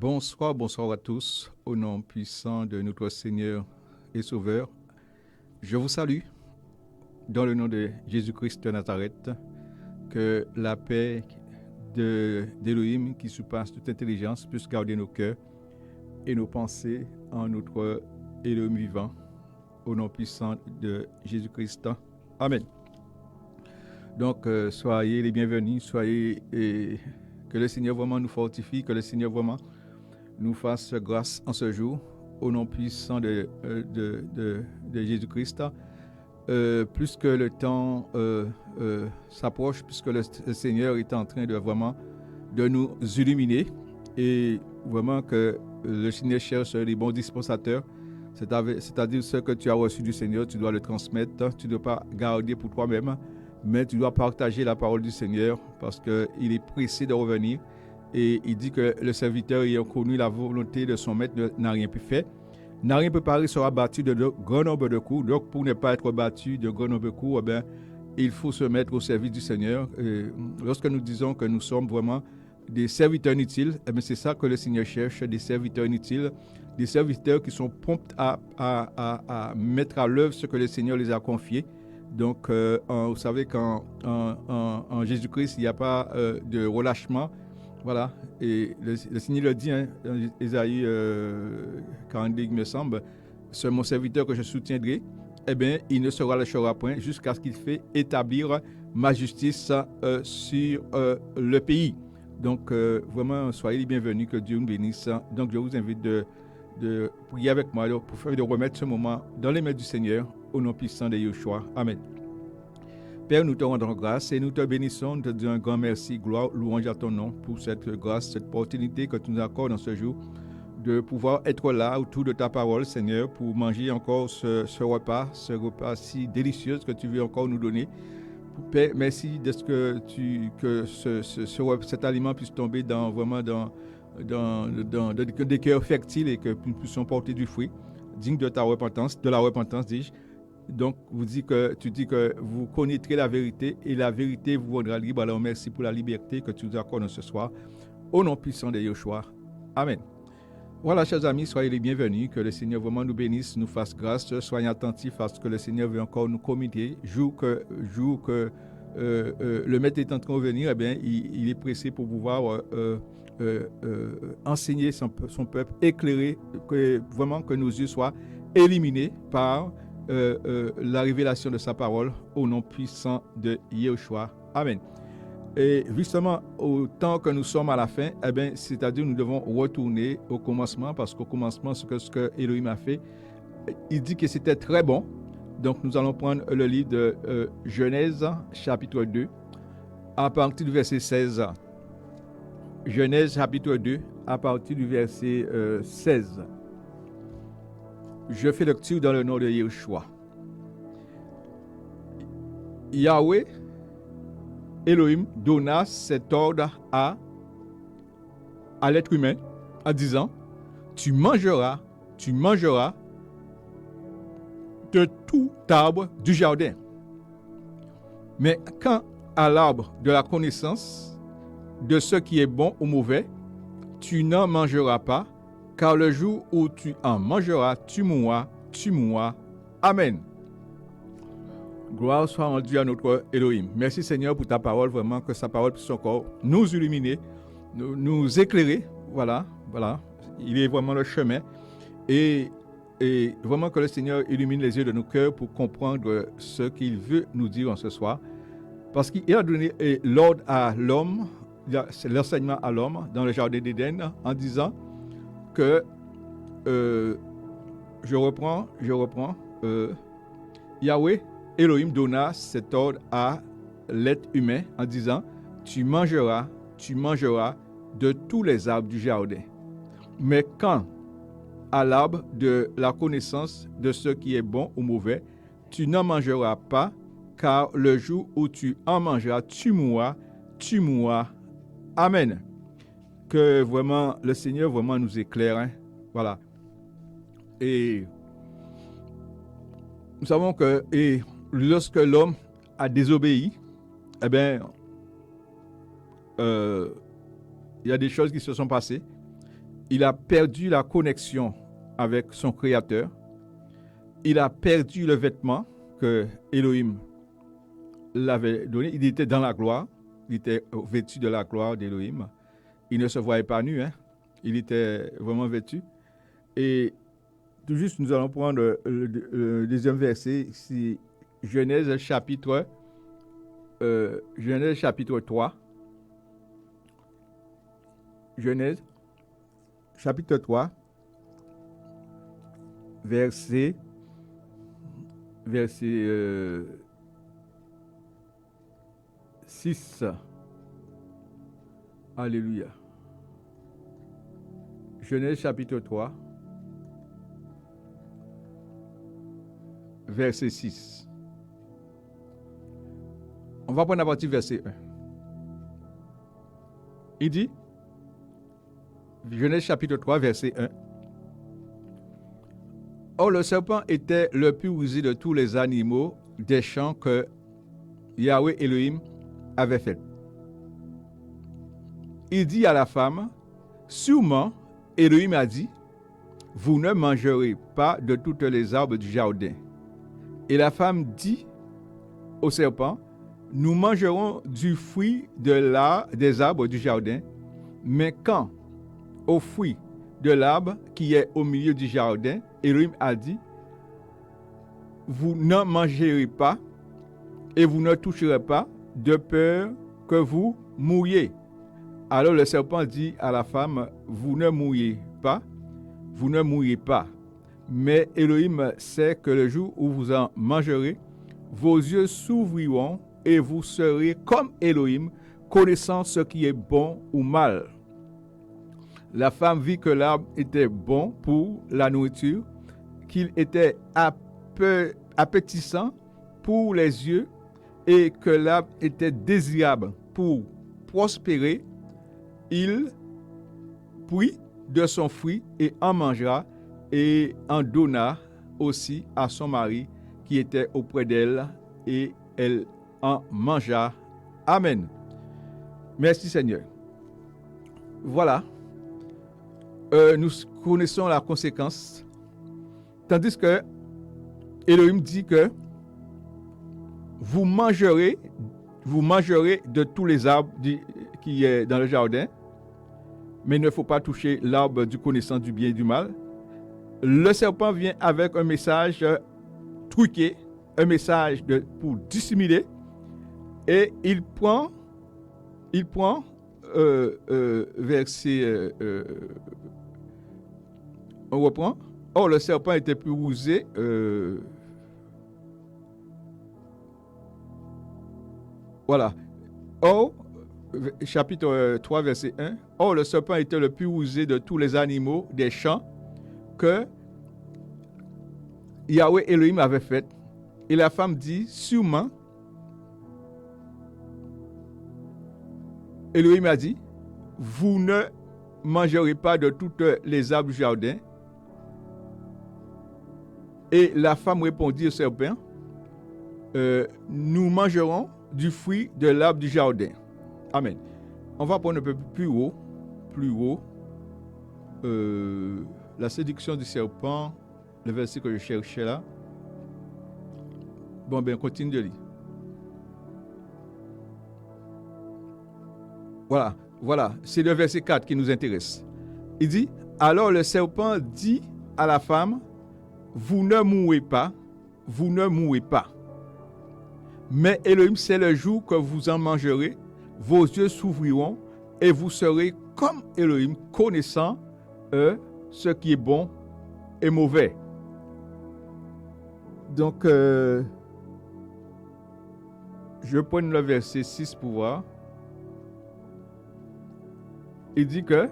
Bonsoir, bonsoir à tous, au nom puissant de notre Seigneur et Sauveur. Je vous salue dans le nom de Jésus-Christ de Nazareth, que la paix d'Élohim qui surpasse toute intelligence puisse garder nos cœurs et nos pensées en notre Élohim vivant, au nom puissant de Jésus-Christ. Amen. Donc, soyez les bienvenus, que le Seigneur vraiment nous fortifie, que le Seigneur vraiment nous fasse grâce en ce jour, au nom puissant de Jésus-Christ. Plus que le temps s'approche, puisque le Seigneur est en train de vraiment de nous illuminer, et vraiment que le Seigneur cherche les bons dispensateurs, c'est-à-dire ce que tu as reçu du Seigneur, tu dois le transmettre, tu ne dois pas garder pour toi-même, mais tu dois partager la parole du Seigneur, parce qu'il est pressé de revenir. Et il dit que le serviteur ayant connu la volonté de son maître n'a rien pu faire, n'a rien préparé, sera battu de grand nombre de coups. Donc pour ne pas être battu de grand nombre de coups, il faut se mettre au service du Seigneur. Et lorsque nous disons que nous sommes vraiment des serviteurs inutiles, c'est ça que le Seigneur cherche, des serviteurs inutiles, des serviteurs qui sont prompts à mettre à l'œuvre ce que le Seigneur les a confiés. Donc vous savez qu'en Jésus-Christ, il n'y a pas de relâchement. Voilà, et le Seigneur le dit, dans Ésaïe 42, il me semble, c'est mon serviteur que je soutiendrai, il ne se relâchera point jusqu'à ce qu'il fait établir ma justice sur le pays. Donc, vraiment, soyez les bienvenus, que Dieu nous bénisse. Donc, je vous invite de prier avec moi pour de remettre ce moment dans les mains du Seigneur, au nom puissant de Yeshua. Amen. Père, nous te rendons grâce et nous te bénissons, nous te disons un grand merci, gloire, louange à ton nom pour cette grâce, cette opportunité que tu nous accordes dans ce jour, de pouvoir être là autour de ta parole, Seigneur, pour manger encore ce repas si délicieux que tu veux encore nous donner. Père, merci de ce que cet aliment puisse tomber dans des cœurs fertiles et que nous puissions porter du fruit, digne de ta repentance, de la repentance, dis-je. Donc, tu dis que vous connaîtrez la vérité et la vérité vous rendra libre. Alors, merci pour la liberté que tu nous accordes ce soir. Au nom puissant de Yeshua. Amen. Voilà, chers amis, soyez les bienvenus. Que le Seigneur vraiment nous bénisse, nous fasse grâce. Soyez attentifs à ce que le Seigneur veut encore nous communiquer. Jour que le Maître est en train de venir, il est pressé pour pouvoir enseigner son peuple, éclairer, vraiment que nos yeux soient illuminés par la révélation de sa parole, au nom puissant de Yeshua. Amen. Et justement, au temps que nous sommes à la fin, c'est-à-dire nous devons retourner au commencement, parce qu'au commencement, ce que Elohim a fait, il dit que c'était très bon. Donc nous allons prendre le livre de Genèse, chapitre 2, à partir du verset 16. Genèse, chapitre 2, à partir du verset 16. Je fais lecture dans le nom de Yeshua. Yahweh, Elohim, donna cet ordre à l'être humain en disant, tu mangeras de tout arbre du jardin. Mais quant à l'arbre de la connaissance de ce qui est bon ou mauvais, tu n'en mangeras pas, car le jour où tu en mangeras, tu mourras. Amen. Gloire soit rendue à notre Elohim. Merci Seigneur pour ta parole, vraiment que sa parole puisse encore nous illuminer, nous éclairer. Voilà. Il est vraiment le chemin. Et vraiment que le Seigneur illumine les yeux de nos cœurs pour comprendre ce qu'il veut nous dire en ce soir. Parce qu'il a donné l'ordre à l'homme, c'est l'enseignement à l'homme dans le jardin d'Éden en disant que je reprends Yahweh Elohim donna cet ordre à l'être humain en disant, tu mangeras de tous les arbres du jardin. Mais quant à l'arbre de la connaissance de ce qui est bon ou mauvais, tu n'en mangeras pas, car le jour où tu en mangeras, tu mourras. Amen. Que vraiment le Seigneur vraiment nous éclaire. Voilà. Et nous savons que lorsque l'homme a désobéi, il y a des choses qui se sont passées. il a perdu la connexion avec son Créateur. Il a perdu le vêtement que Elohim l'avait donné. Il était dans la gloire. Il était vêtu de la gloire d'Elohim. Il ne se voyait pas nu. Il était vraiment vêtu. Et tout juste, nous allons prendre le deuxième verset. C'est Genèse chapitre 3. Genèse chapitre 3, verset 6. Alléluia. Genèse chapitre 3, verset 6. On va prendre à partir du verset 1. Il dit, Genèse chapitre 3, verset 1. Or, le serpent était le plus rusé de tous les animaux des champs que Yahweh Elohim avait fait. Il dit à la femme, sûrement, Elohim a dit, vous ne mangerez pas de toutes les arbres du jardin. Et la femme dit au serpent, nous mangerons du fruit des arbres du jardin, mais quand au fruit de l'arbre qui est au milieu du jardin, Elohim a dit, vous n'en mangerez pas et vous ne toucherez pas de peur que vous mouriez. Alors le serpent dit à la femme, vous ne mourrez pas, mais Elohim sait que le jour où vous en mangerez, vos yeux s'ouvriront et vous serez comme Elohim, connaissant ce qui est bon ou mal. La femme vit que l'arbre était bon pour la nourriture, qu'il était appétissant pour les yeux et que l'arbre était désirable pour prospérer. Il prit de son fruit et en mangea et en donna aussi à son mari qui était auprès d'elle et elle en mangea. Amen. Merci Seigneur. Voilà. Nous connaissons la conséquence. Tandis que Elohim dit que vous mangerez de tous les arbres qui est dans le jardin, mais il ne faut pas toucher l'arbre du connaissance du bien et du mal. Le serpent vient avec un message truqué, un message pour dissimuler, et il prend verset. On reprend. Or, le serpent était plus rusé. Voilà. Or, chapitre 3, verset 1. Or, le serpent était le plus rusé de tous les animaux des champs que Yahweh Elohim avait fait. Et la femme dit, sûrement, Elohim a dit, vous ne mangerez pas de toutes les arbres du jardin. Et la femme répondit au serpent, nous mangerons du fruit de l'arbre du jardin. Amen. On va prendre un peu plus haut, la séduction du serpent, le verset que je cherchais là. Bon, ben, continue de lire. Voilà, c'est le verset 4 qui nous intéresse. Il dit, alors le serpent dit à la femme, vous ne mourrez pas. Mais Elohim sait le jour que vous en mangerez, vos yeux s'ouvriront et vous serez comme Elohim, connaissant ce qui est bon et mauvais. Donc, je prends le verset 6 pour voir. Il dit que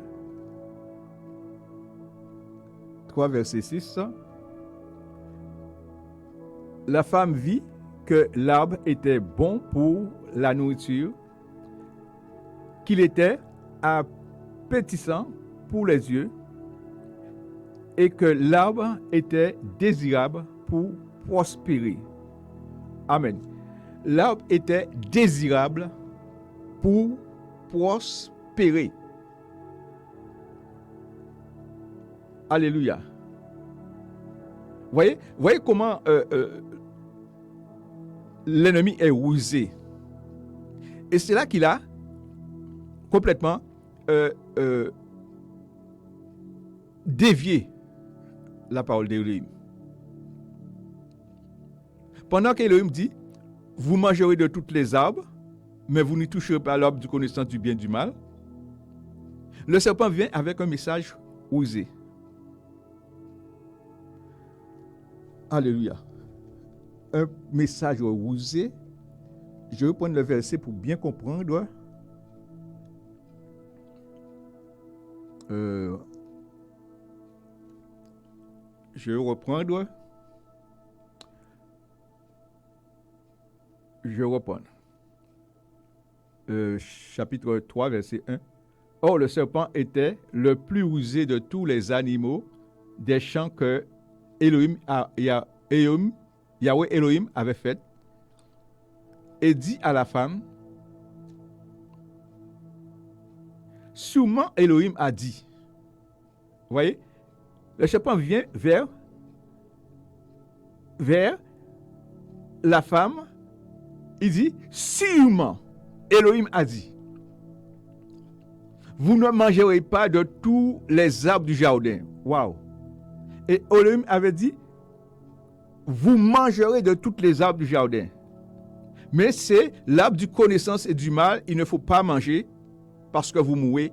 3 verset 6, la femme vit que l'arbre était bon pour la nourriture, qu'il était appétissant pour les yeux et que l'arbre était désirable pour prospérer. Amen. L'arbre était désirable pour prospérer. Alléluia. Voyez comment l'ennemi est rusé. Et c'est là qu'il a complètement dévié la parole d'Élohim. Pendant qu'Élohim dit, vous mangerez de toutes les arbres, mais vous n'y toucherez pas à l'arbre du connaissance du bien et du mal, le serpent vient avec un message rusé. Alléluia. Un message rusé. Je vais prendre le verset pour bien comprendre. Je vais reprendre. Chapitre 3, verset 1. Or, le serpent était le plus rusé de tous les animaux des champs que Yahweh Elohim avait fait, et dit à la femme, sûrement Elohim a dit. Vous voyez, le serpent vient vers la femme, il dit, sûrement Elohim a dit, vous ne mangerez pas de tous les arbres du jardin. Waouh! Et Elohim avait dit, vous mangerez de toutes les arbres du jardin. Mais c'est l'arbre du connaissance et du mal, il ne faut pas manger parce que vous mourrez.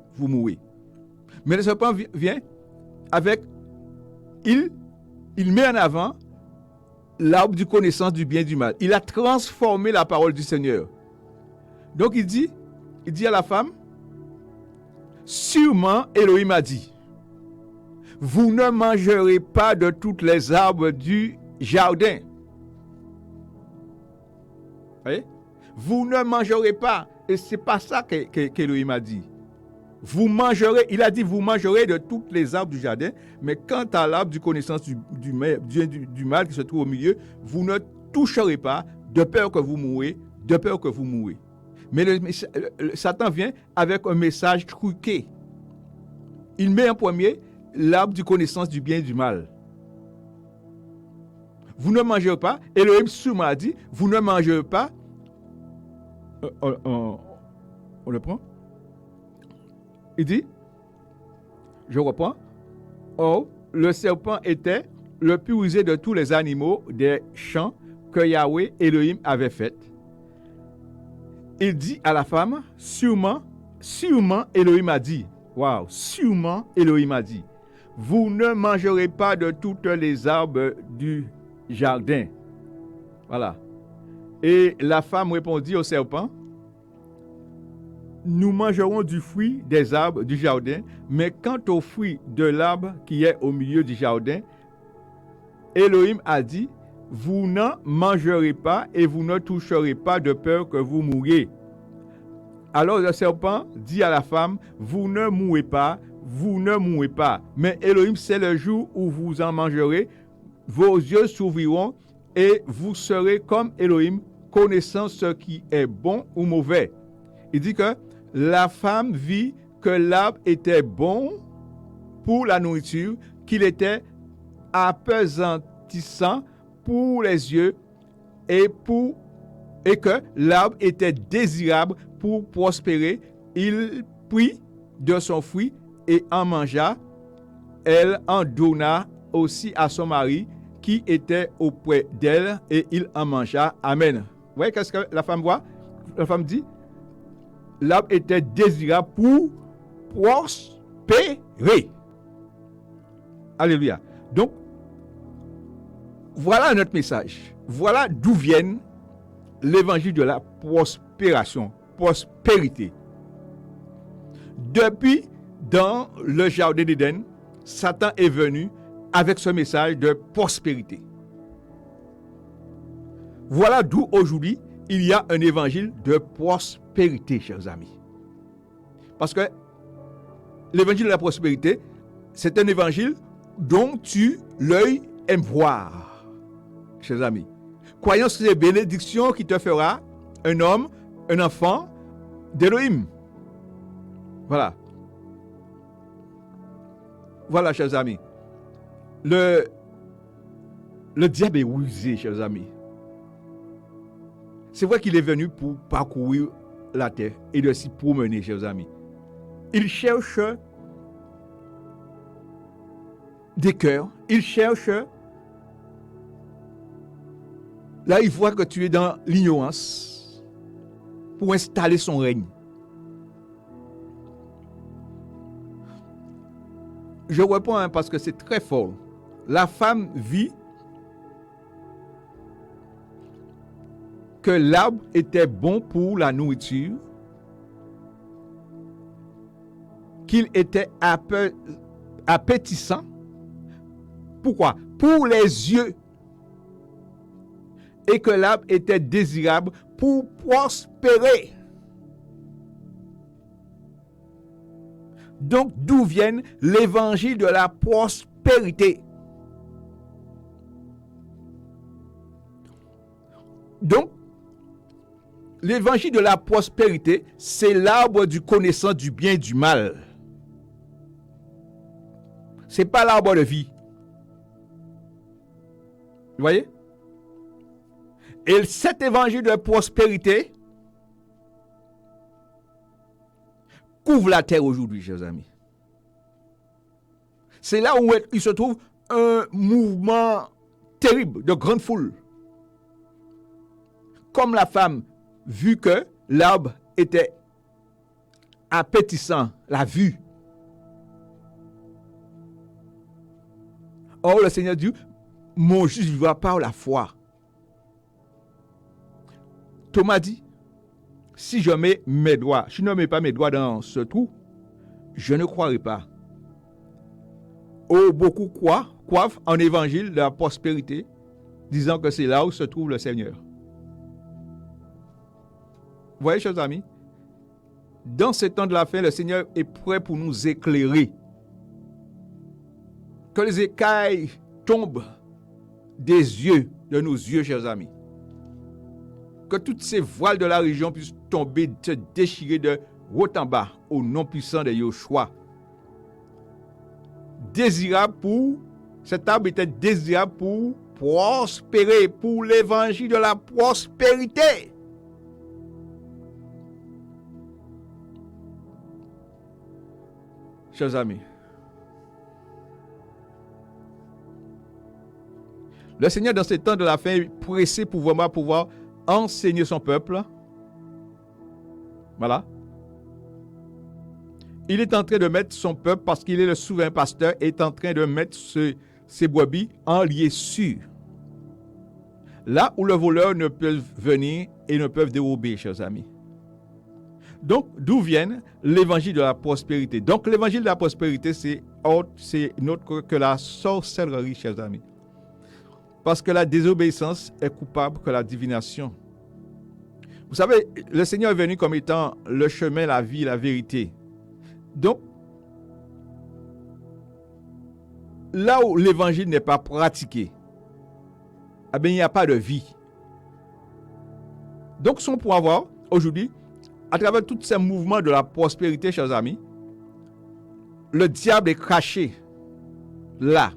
Mais le serpent vient avec, il met en avant l'arbre du connaissance du bien et du mal. Il a transformé la parole du Seigneur. Donc il dit à la femme, sûrement Elohim a dit, vous ne mangerez pas de toutes les arbres du jardin. Voyez? Vous ne mangerez pas. Et c'est pas ça qu'Elohim a dit. Vous mangerez, il a dit, vous mangerez de toutes les arbres du jardin, mais quant à l'arbre du connaissance du mal qui se trouve au milieu, vous ne toucherez pas, de peur que vous mourrez. Mais Satan vient avec un message truqué. Il met en premier l'arbre du connaissance du bien et du mal. Vous ne mangerez pas, Elohim sûrement a dit, vous ne mangerez pas. On le prend. Il dit, je reprends. Or, le serpent était le plus rusé de tous les animaux des champs que Yahweh Elohim avait fait. Il dit à la femme, sûrement Elohim a dit. Waouh, sûrement Elohim a dit. Vous ne mangerez pas de toutes les arbres du jardin. Voilà. Et la femme répondit au serpent, nous mangerons du fruit des arbres du jardin, mais quant au fruit de l'arbre qui est au milieu du jardin, Elohim a dit, vous n'en mangerez pas et vous ne toucherez pas de peur que vous mouriez. Alors le serpent dit à la femme, vous ne mourrez pas, mais Elohim sait le jour où vous en mangerez, vos yeux s'ouvriront et vous serez comme Elohim, connaissant ce qui est bon ou mauvais. Il dit que la femme vit que l'arbre était bon pour la nourriture, qu'il était apesantissant pour les yeux et que l'arbre était désirable pour prospérer. Il prit de son fruit et en mangea. Elle en donna aussi à son mari qui était auprès d'elle et il en mangea. Amen. Vous voyez qu'est-ce que la femme voit? La femme dit, l'arbre était désirable pour prospérer. Alléluia. Donc, voilà notre message. Voilà d'où vient l'évangile de la prospérité. Depuis, dans le jardin d'Éden, Satan est venu avec ce message de prospérité. Voilà d'où aujourd'hui, il y a un évangile de prospérité, chers amis. Parce que l'évangile de la prospérité, c'est un évangile dont l'œil aime voir, chers amis. Croyons sur les bénédictions qui te fera un homme, un enfant d'Élohim. Voilà. Voilà, chers amis. Le diable est rusé, chers amis. C'est vrai qu'il est venu pour parcourir la terre et de s'y promener, chers amis. Il cherche des cœurs, il cherche. Là, il voit que tu es dans l'ignorance pour installer son règne. Je réponds parce que c'est très fort. La femme vit que l'arbre était bon pour la nourriture, qu'il était appétissant. Pourquoi? Pour les yeux. Et que l'arbre était désirable pour prospérer. Donc, d'où vient l'évangile de la prospérité? Donc, l'évangile de la prospérité, c'est l'arbre du connaissant du bien et du mal. Ce n'est pas l'arbre de vie. Vous voyez? Et cet évangile de prospérité couvre la terre aujourd'hui, chers amis. C'est là où il se trouve un mouvement terrible de grande foule. Comme la femme, vu que l'arbre était appétissant, la vue. Or, le Seigneur dit, mon juste vivra par la foi. Thomas dit, si je mets mes doigts, je ne mets pas mes doigts dans ce trou, je ne croirai pas. Oh, beaucoup croient en évangile de la prospérité, disant que c'est là où se trouve le Seigneur. Vous voyez, chers amis, dans ces temps de la fin, le Seigneur est prêt pour nous éclairer. Que les écailles tombent des yeux, de nos yeux, chers amis. Que toutes ces voiles de la région puissent tomber, se déchirer de haut en bas, au nom puissant de Yoshua. Désirable pour, cet arbre était désirable pour prospérer, pour l'évangile de la prospérité. Chers amis, le Seigneur, dans ces temps de la fin, est pressé pour vraiment pouvoir enseigner son peuple. Voilà. Il est en train de mettre son peuple, parce qu'il est le souverain pasteur, est en train de mettre ses brebis en lieu sûr. Là où le voleur ne peut venir et ne peuvent dérober, chers amis. Donc, d'où vient l'évangile de la prospérité? Donc, l'évangile de la prospérité, c'est autre que la sorcellerie, chers amis. Parce que la désobéissance est coupable que la divination. Vous savez, le Seigneur est venu comme étant le chemin, la vie, la vérité. Donc, là où l'évangile n'est pas pratiqué, eh bien, il n'y a pas de vie. Donc, son pour avoir, aujourd'hui, à travers tous ces mouvements de la prospérité, chers amis, le diable est caché là,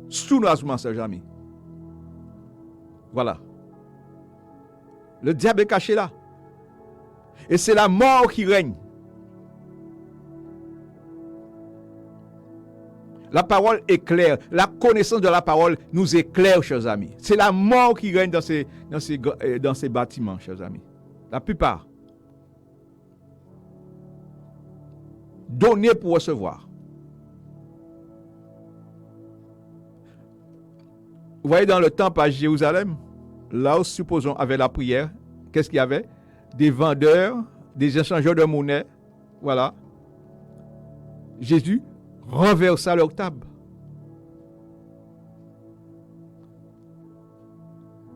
sous nos chers amis. Voilà. Le diable est caché là. Et c'est la mort qui règne. La parole éclaire. La connaissance de la parole nous éclaire, chers amis. C'est la mort qui règne dans ces bâtiments, chers amis. La plupart. Donner pour recevoir. Vous voyez, dans le temple à Jérusalem, là où, supposons, avait la prière, qu'est-ce qu'il y avait? Des vendeurs, des échangeurs de monnaie. Voilà. Jésus renversa leur table.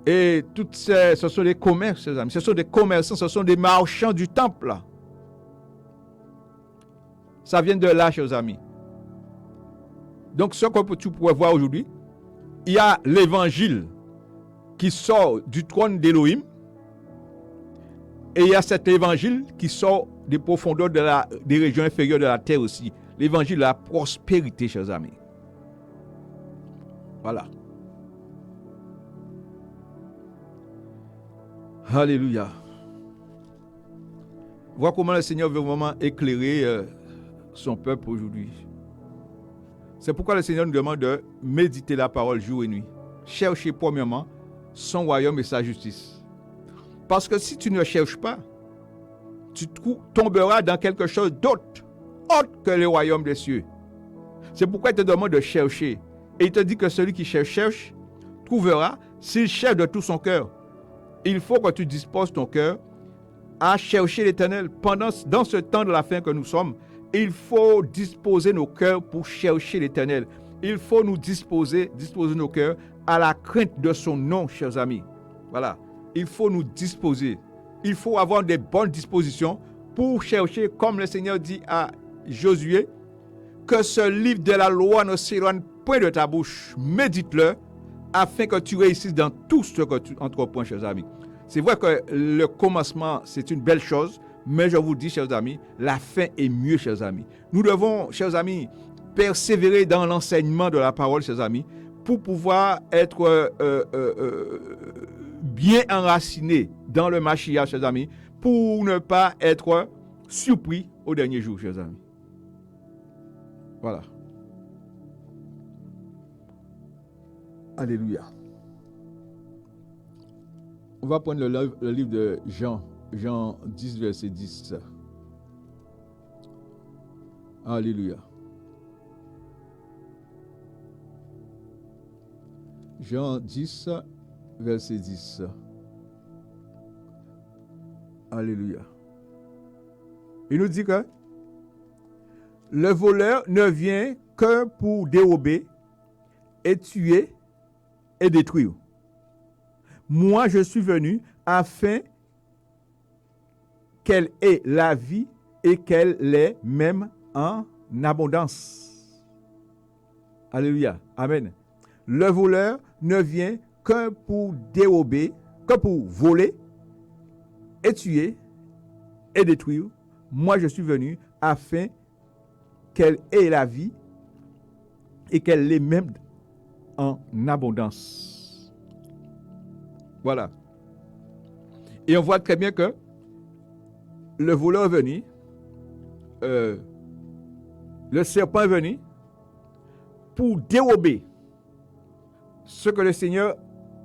Et toutes ce sont des commerces, amis. Ce sont des commerçants, ce sont des marchands du temple. Là. Ça vient de là, chers amis. Donc, ce que tu pourrais voir aujourd'hui, il y a l'évangile qui sort du trône d'Élohim et il y a cet évangile qui sort des profondeurs des régions inférieures de la terre aussi. L'évangile de la prospérité, chers amis. Voilà. Alléluia. Vois comment le Seigneur veut vraiment éclairer son peuple aujourd'hui. C'est pourquoi le Seigneur nous demande de méditer la parole jour et nuit. Chercher premièrement son royaume et sa justice. Parce que si tu ne cherches pas, tu tomberas dans quelque chose d'autre, autre que le royaume des cieux. C'est pourquoi il te demande de chercher. Et il te dit que celui qui cherche, trouvera s'il cherche de tout son cœur. Il faut que tu disposes ton cœur à chercher l'Éternel. Dans ce temps de la fin que nous sommes, il faut disposer nos cœurs pour chercher l'Éternel. Il faut nous disposer nos cœurs à la crainte de son nom, chers amis. Voilà. Il faut nous disposer. Il faut avoir des bonnes dispositions pour chercher, comme le Seigneur dit à Josué, que ce livre de la loi ne s'éloigne point de ta bouche. Médite-le afin que tu réussisses dans tout ce que tu entreprends, chers amis. C'est vrai que le commencement, c'est une belle chose, mais je vous dis, chers amis, la fin est mieux, chers amis. Nous devons, chers amis, persévérer dans l'enseignement de la parole, chers amis, pour pouvoir être bien enracinés dans le Mashiach, chers amis, pour ne pas être surpris au dernier jour, chers amis. Voilà. Alléluia. On va prendre le livre de Jean 10, verset 10. Alléluia. Jean 10, verset 10. Alléluia. Il nous dit que le voleur ne vient que pour dérober et tuer et détruire. Moi, je suis venu afin qu'elle ait la vie et qu'elle l'ait même en abondance. Alléluia. Amen. Le voleur ne vient que pour dérober, que pour voler et tuer et détruire. Moi, je suis venu afin qu'elle ait la vie et qu'elle l'ait même en abondance. Voilà. Et on voit très bien que le voleur est venu, le serpent est venu pour dérober ce que le Seigneur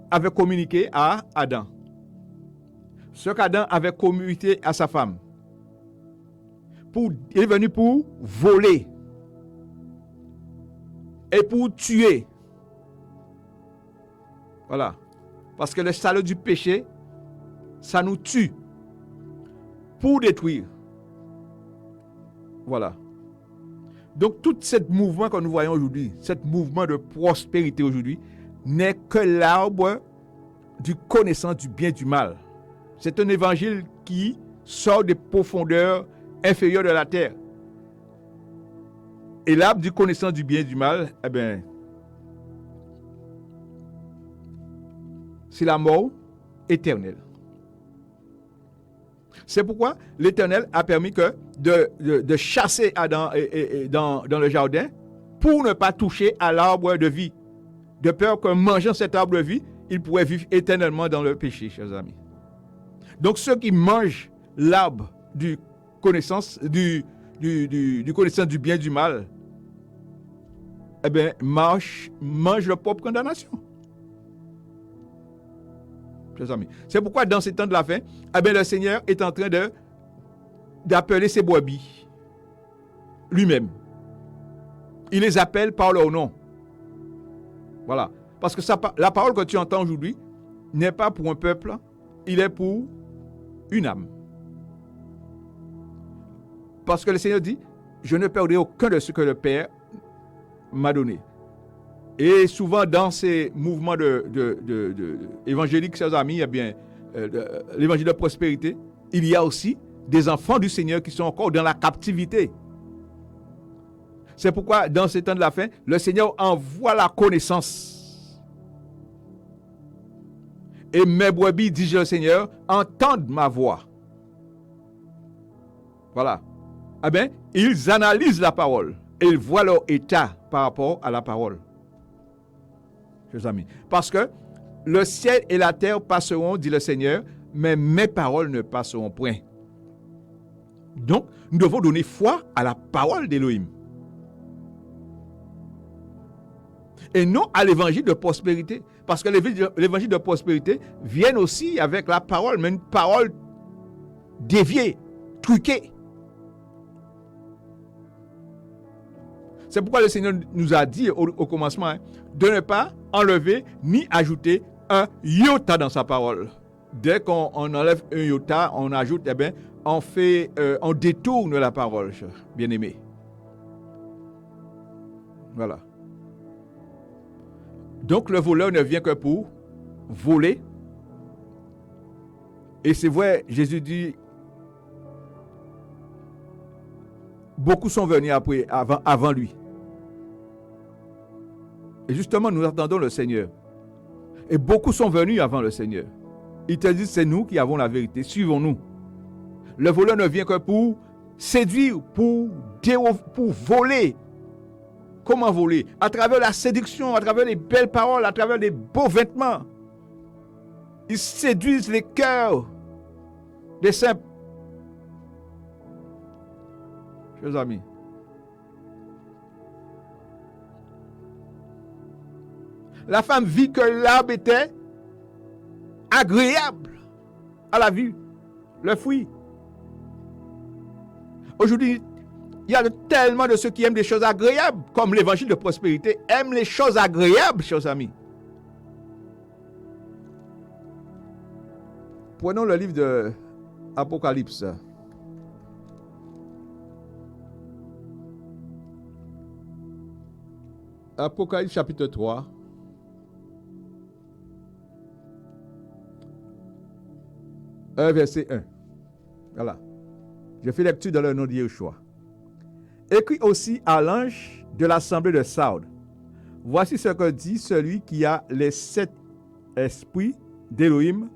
avait communiqué à Adam, ce qu'Adam avait communiqué à sa femme. Il est venu pour voler et pour tuer. Voilà. Parce que le salaire du péché, ça nous tue. Pour détruire. Voilà. Donc, tout ce mouvement que nous voyons aujourd'hui, ce mouvement de prospérité aujourd'hui, n'est que l'arbre du connaissance du bien et du mal. C'est un évangile qui sort des profondeurs inférieures de la terre. Et l'arbre du connaissance du bien et du mal, eh bien, c'est la mort éternelle. C'est pourquoi l'Éternel a permis de chasser Adam dans le jardin pour ne pas toucher à l'arbre de vie. De peur qu'en mangeant cet arbre de vie, il pourrait vivre éternellement dans le péché, chers amis. Donc ceux qui mangent l'arbre du connaissance du connaissance du bien et du mal, eh bien, mangent leur propre condamnation. Chers amis. C'est pourquoi dans ces temps de la fin, eh bien, le Seigneur est en train d'appeler ses brebis lui-même. Il les appelle par leur nom. Voilà. Parce que la parole que tu entends aujourd'hui n'est pas pour un peuple, il est pour une âme. Parce que le Seigneur dit, je ne perdrai aucun de ce que le Père m'a donné. Et souvent dans ces mouvements évangéliques, chers amis, eh bien, l'évangile de prospérité, il y a aussi des enfants du Seigneur qui sont encore dans la captivité. C'est pourquoi dans ces temps de la fin, le Seigneur envoie la connaissance. Et mes brebis, dit le Seigneur, entendent ma voix. Voilà. Eh bien, ils analysent la parole et ils voient leur état par rapport à la parole. chers amis. Parce que le ciel et la terre passeront, dit le Seigneur, mais mes paroles ne passeront point. Donc, nous devons donner foi à la parole d'Élohim. Et non à l'évangile de prospérité. Parce que l'évangile de prospérité vient aussi avec la parole, mais une parole déviée, truquée. C'est pourquoi le Seigneur nous a dit au commencement de ne pas enlever ni ajouter un iota dans sa parole. Dès qu'on enlève un iota, on ajoute, eh bien, on détourne la parole, bien-aimé. Voilà. Donc le voleur ne vient que pour voler. Et c'est vrai, Jésus dit, beaucoup sont venus avant lui. Et justement, nous attendons le Seigneur. Et beaucoup sont venus avant le Seigneur. Ils te disent, c'est nous qui avons la vérité, suivons-nous. Le voleur ne vient que pour séduire, pour voler. Comment voler? À travers la séduction, à travers les belles paroles, à travers les beaux vêtements. Ils séduisent les cœurs des simples. Chers amis, la femme vit que l'arbre était agréable à la vue, le fruit. Aujourd'hui, il y a tellement de ceux qui aiment des choses agréables, comme l'évangile de prospérité aime les choses agréables, chers amis. Prenons le livre de Apocalypse. Apocalypse chapitre 3. Verset 1. Voilà. Je fais lecture dans le nom de Yeshua. Écrit aussi à l'ange de l'assemblée de Sardes. Voici ce que dit celui qui a les 7 esprits d'Élohim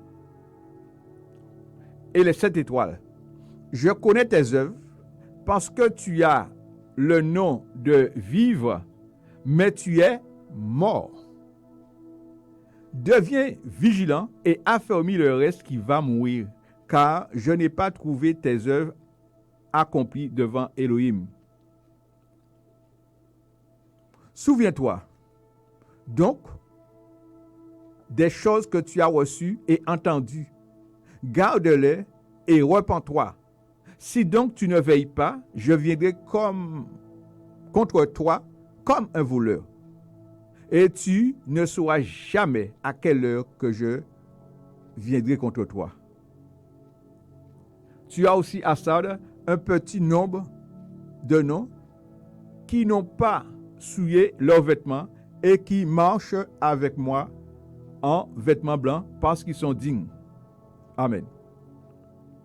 et les 7 étoiles. Je connais tes œuvres parce que tu as le nom de vivre, mais tu es mort. Deviens vigilant et affermis le reste qui va mourir, car je n'ai pas trouvé tes œuvres accomplies devant Élohim. Souviens-toi donc des choses que tu as reçues et entendues. Garde-les et repens-toi. Si donc tu ne veilles pas, je viendrai contre toi comme un voleur. Et tu ne sauras jamais à quelle heure que je viendrai contre toi. Tu as aussi à Sardes un petit nombre de noms qui n'ont pas souillé leurs vêtements et qui marchent avec moi en vêtements blancs parce qu'ils sont dignes. Amen.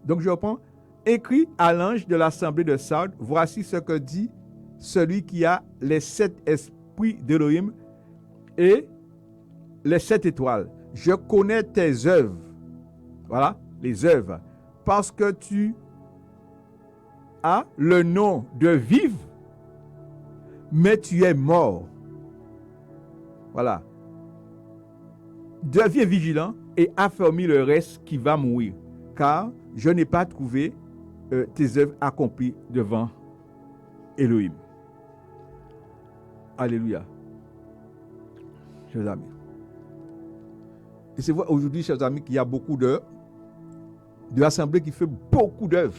Donc je reprends. Écrit à l'ange de l'assemblée de Sardes, voici ce que dit celui qui a les 7 esprits d'Élohim et les 7 étoiles. Je connais tes œuvres. Voilà, les œuvres. Parce que tu as le nom de vivre, mais tu es mort. Voilà. Deviens vigilant et affermis le reste qui va mourir, car je n'ai pas trouvé tes œuvres accomplies devant Élohim. Alléluia. Chers amis. Et c'est vrai aujourd'hui, chers amis, qu'il y a beaucoup de l'Assemblée qui fait beaucoup d'œuvres,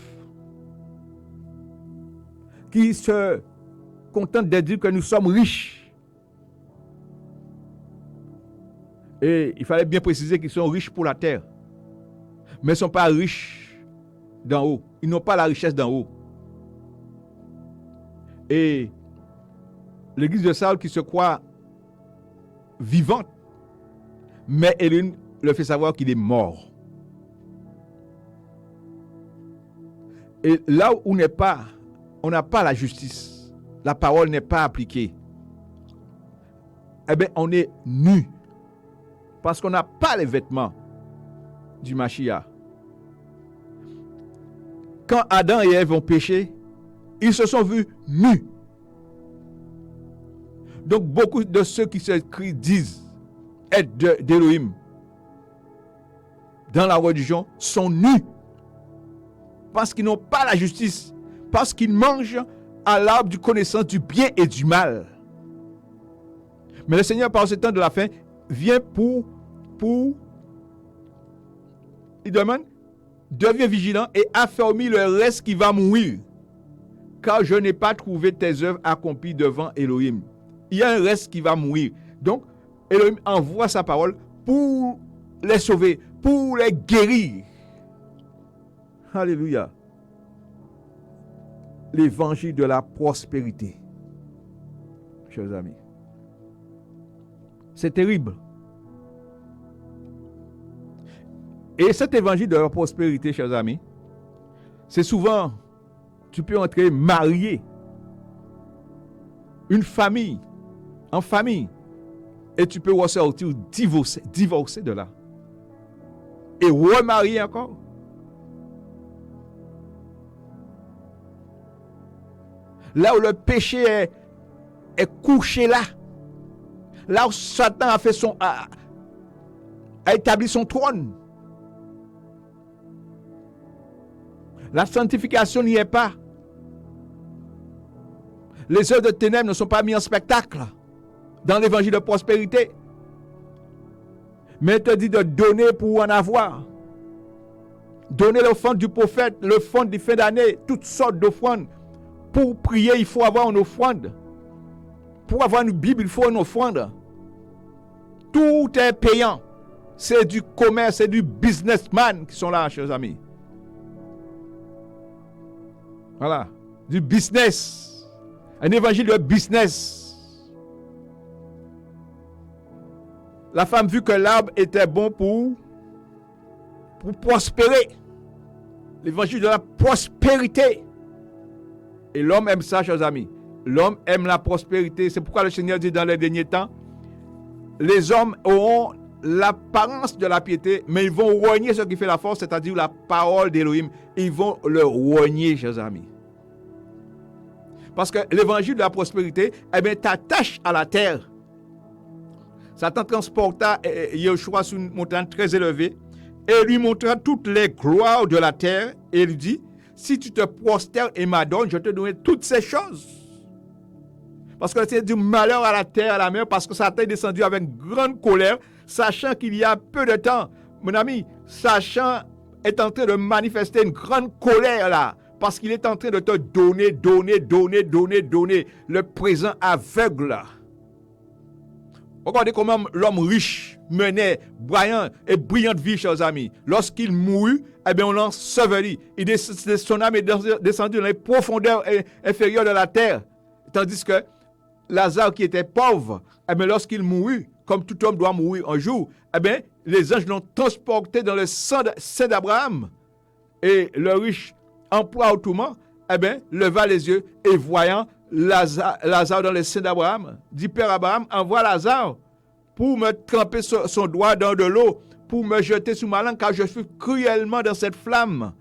qui se contentent de dire que nous sommes riches. Et il fallait bien préciser qu'ils sont riches pour la terre, mais ils ne sont pas riches d'en haut. Ils n'ont pas la richesse d'en haut. Et l'église de Saul qui se croit vivante, mais Élohim le fait savoir qu'il est mort. Et là où on n'a pas la justice, la parole n'est pas appliquée, eh bien on est nu, parce qu'on n'a pas les vêtements du Mashiach. Quand Adam et Ève ont péché, ils se sont vus nus. Donc beaucoup de ceux qui se crient disent être d'Élohim dans la religion sont nus parce qu'ils n'ont pas la justice, parce qu'ils mangent à l'arbre du connaissance du bien et du mal. Mais le Seigneur, par ce temps de la fin, vient pour il demande, deviens vigilant et affermis le reste qui va mourir, car je n'ai pas trouvé tes œuvres accomplies devant Elohim. Il y a un reste qui va mourir. Donc, Elohim envoie sa parole pour les sauver, pour les guérir. Alléluia. L'évangile de la prospérité, chers amis. C'est terrible. Et cet évangile de la prospérité, chers amis, c'est souvent, tu peux entrer marié, une famille, en famille, et tu peux ressortir divorcer de là. Et remarier encore. Là où le péché est couché là. Là où Satan a établi son trône. La sanctification n'y est pas. Les œuvres de ténèbres ne sont pas mises en spectacle dans l'évangile de prospérité. Mais il te dit de donner pour en avoir. Donner l'offrande du prophète, l'offrande des fins d'année, toutes sortes d'offrandes. Pour prier, il faut avoir une offrande. Pour avoir une Bible, il faut une offrande. Tout est payant. C'est du commerce, c'est du businessman qui sont là, chers amis. Voilà, du business. Un évangile de business. La femme vit que l'arbre était bon pour prospérer. L'évangile de la prospérité. Et l'homme aime ça, chers amis. L'homme aime la prospérité. C'est pourquoi le Seigneur dit dans les derniers temps, les hommes auront l'apparence de la piété, mais ils vont renier ce qui fait la force, c'est-à-dire la parole d'Élohim. Ils vont le renier, chers amis. Parce que l'évangile de la prospérité, eh bien, t'attache à la terre. Satan transporta Yeshua sur une montagne très élevée et lui montra toutes les gloires de la terre et lui dit, si tu te prosternes et m'adonnes, je te donnerai toutes ces choses. Parce que c'est du malheur à la terre, à la mer, parce que Satan est descendu avec grande colère, sachant qu'il y a peu de temps, mon ami, sachant est en train de manifester une grande colère là, parce qu'il est en train de te donner, le présent aveugle là. Regardez comment l'homme riche menait brillante vie, chers amis. Lorsqu'il mourut, eh bien, on l'ensevelit. Son âme est descendue dans les profondeurs inférieures de la terre. Tandis que Lazare, qui était pauvre, eh bien, lorsqu'il mourut, comme tout homme doit mourir un jour, eh bien, les anges l'ont transporté dans le sein d'Abraham. Et le riche, en proie au tourment, eh bien, leva les yeux et voyant Lazare dans le sein d'Abraham, dit Père Abraham, envoie Lazare pour me tremper son doigt dans de l'eau, pour me jeter sous ma langue, car je suis cruellement dans cette flamme.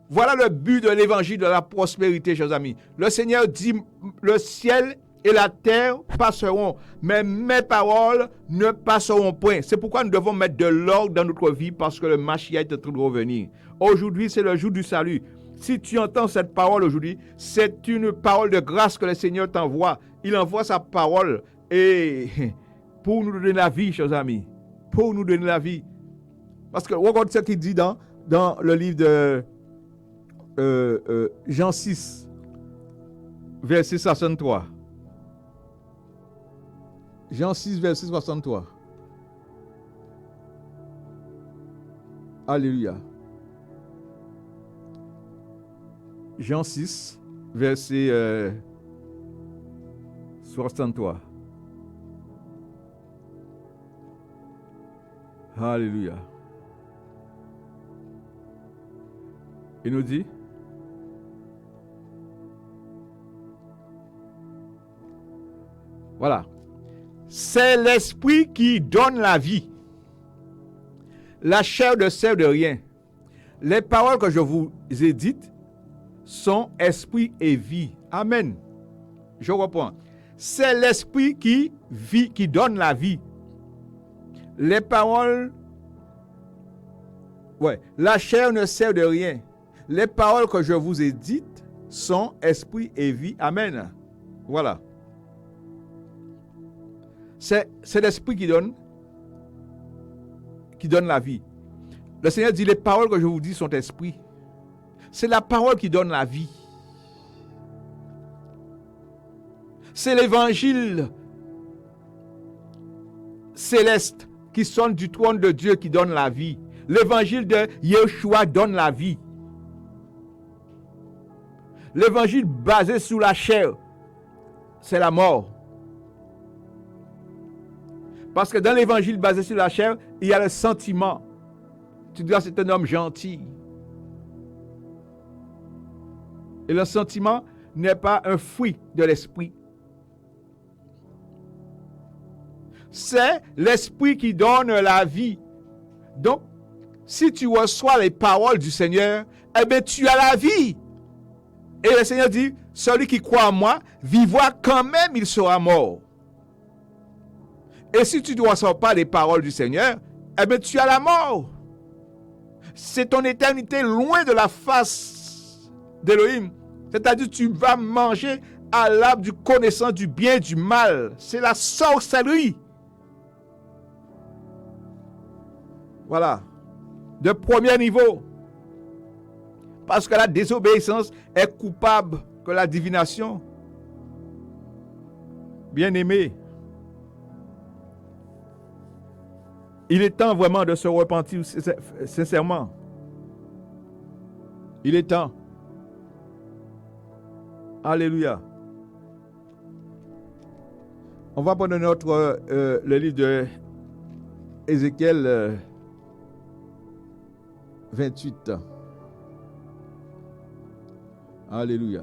Voilà le but de l'évangile de la prospérité, chers amis. Le Seigneur dit, le ciel et la terre passeront, mais mes paroles ne passeront point. C'est pourquoi nous devons mettre de l'ordre dans notre vie, parce que le Mashiach est en train de revenir. Aujourd'hui, c'est le jour du salut. Si tu entends cette parole aujourd'hui, c'est une parole de grâce que le Seigneur t'envoie. Il envoie sa parole et pour nous donner la vie, chers amis. Pour nous donner la vie. Parce que regarde ce qu'il dit dans le livre de Jean 6, verset 63. Jean 6, verset 63. Alléluia. Jean 6, verset 63. Alléluia. Il nous dit, voilà, c'est l'esprit qui donne la vie. La chair ne sert de rien. Les paroles que je vous ai dites sont esprit et vie. Amen. Je reprends. C'est l'esprit qui donne la vie. Les paroles, la chair ne sert de rien. Les paroles que je vous ai dites sont esprit et vie. Amen. Voilà. C'est l'esprit qui donne la vie. Le Seigneur dit, les paroles que je vous dis sont esprit. C'est la parole qui donne la vie. C'est l'évangile céleste qui sonne du trône de Dieu qui donne la vie. L'évangile de Yeshua donne la vie. L'évangile basé sur la chair, c'est la mort. Parce que dans l'évangile basé sur la chair, il y a le sentiment. Tu dis, c'est un homme gentil. Et le sentiment n'est pas un fruit de l'esprit. C'est l'esprit qui donne la vie. Donc, si tu reçois les paroles du Seigneur, eh bien, tu as la vie. Et le Seigneur dit, celui qui croit en moi, vivra quand même, il sera mort. Et si tu ne reçois pas les paroles du Seigneur, eh bien, tu as la mort. C'est ton éternité loin de la face d'Élohim. C'est-à-dire, tu vas manger à l'arbre du connaissance du bien et du mal. C'est la sorcellerie. Voilà. De premier niveau. Parce que la désobéissance est coupable que la divination. Bien-aimé, il est temps vraiment de se repentir sincèrement. Il est temps. Alléluia. On va prendre le livre de Ézéchiel 28. Alléluia.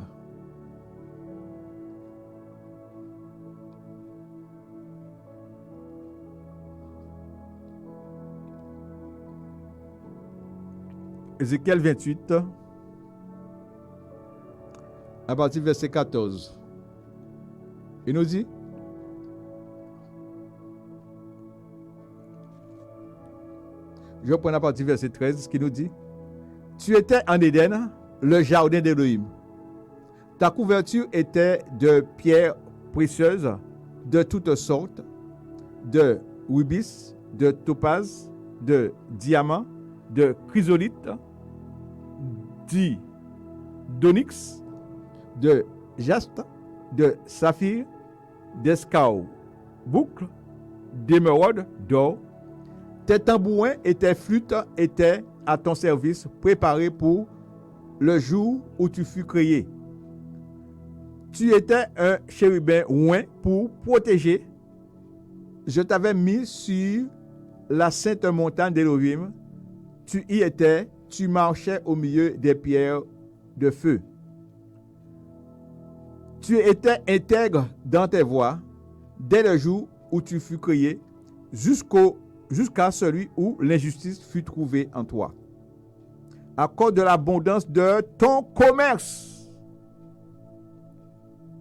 Ézéchiel 28, à partir du verset 14. Il nous dit, je prends à partir du verset 13, qui nous dit, tu étais en Éden, le jardin d'Élohim. Ta couverture était de pierres précieuses de toutes sortes, de rubis, de topaz, de diamants, de chrysolite, d'onyx, de jaspe, de saphir, d'escarboucle, boucle, d'émeraude, d'or. Tes tambourins et tes flûtes étaient à ton service, préparés pour le jour où tu fus créé. Tu étais un chérubin oint pour protéger. Je t'avais mis sur la sainte montagne d'Élohim. Tu y étais, tu marchais au milieu des pierres de feu. Tu étais intègre dans tes voies dès le jour où tu fus créé, jusqu'à celui où l'injustice fut trouvée en toi. À cause de l'abondance de ton commerce,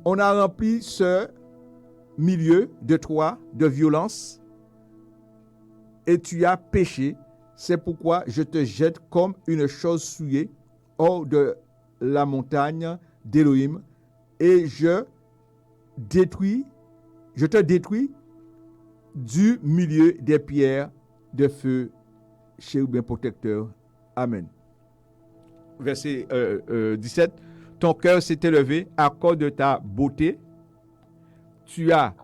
on a rempli ce milieu de toi de violence et tu as péché. C'est pourquoi je te jette comme une chose souillée hors de la montagne d'Élohim et je te détruis du milieu des pierres de feu, chérubin protecteur. Amen. Verset 17. Ton cœur s'est élevé à cause de ta beauté. Tu as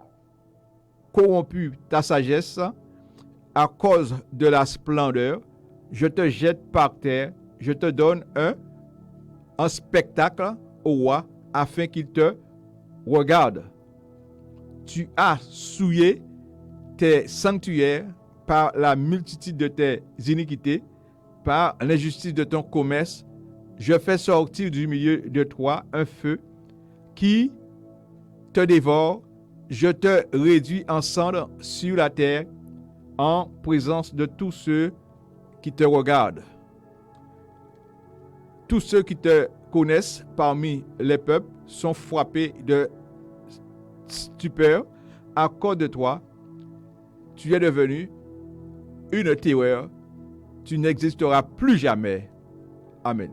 corrompu ta sagesse à cause de la splendeur. Je te jette par terre. Je te donne un spectacle au roi afin qu'il te regarde. Tu as souillé tes sanctuaires par la multitude de tes iniquités, par l'injustice de ton commerce. Je fais sortir du milieu de toi un feu qui te dévore. Je te réduis en cendres sur la terre en présence de tous ceux qui te regardent. Tous ceux qui te connaissent parmi les peuples sont frappés de stupeur à cause de toi. Tu es devenu une terreur, tu n'existeras plus jamais. Amen.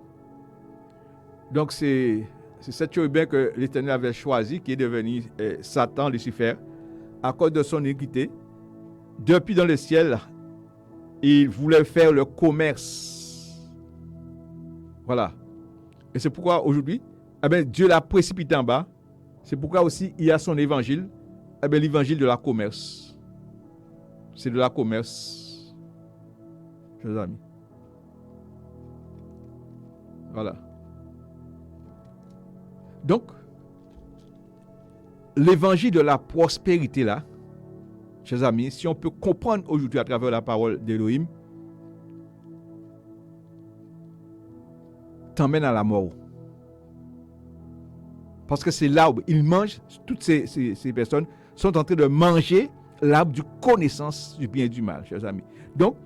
Donc c'est cet chérubin que l'Éternel avait choisi, qui est devenu Satan, Lucifer, à cause de son iniquité. Depuis dans le ciel, il voulait faire le commerce. Voilà. Et c'est pourquoi aujourd'hui, Dieu l'a précipité en bas. C'est pourquoi aussi il y a son évangile, l'évangile de la commerce. C'est de la commerce, chers amis. Voilà. Donc, l'évangile de la prospérité là, chers amis, si on peut comprendre aujourd'hui à travers la parole d'Élohim, t'emmène à la mort. Parce que c'est l'arbre, ils mangent, toutes ces personnes sont en train de manger l'arbre du connaissance du bien et du mal, chers amis. Donc,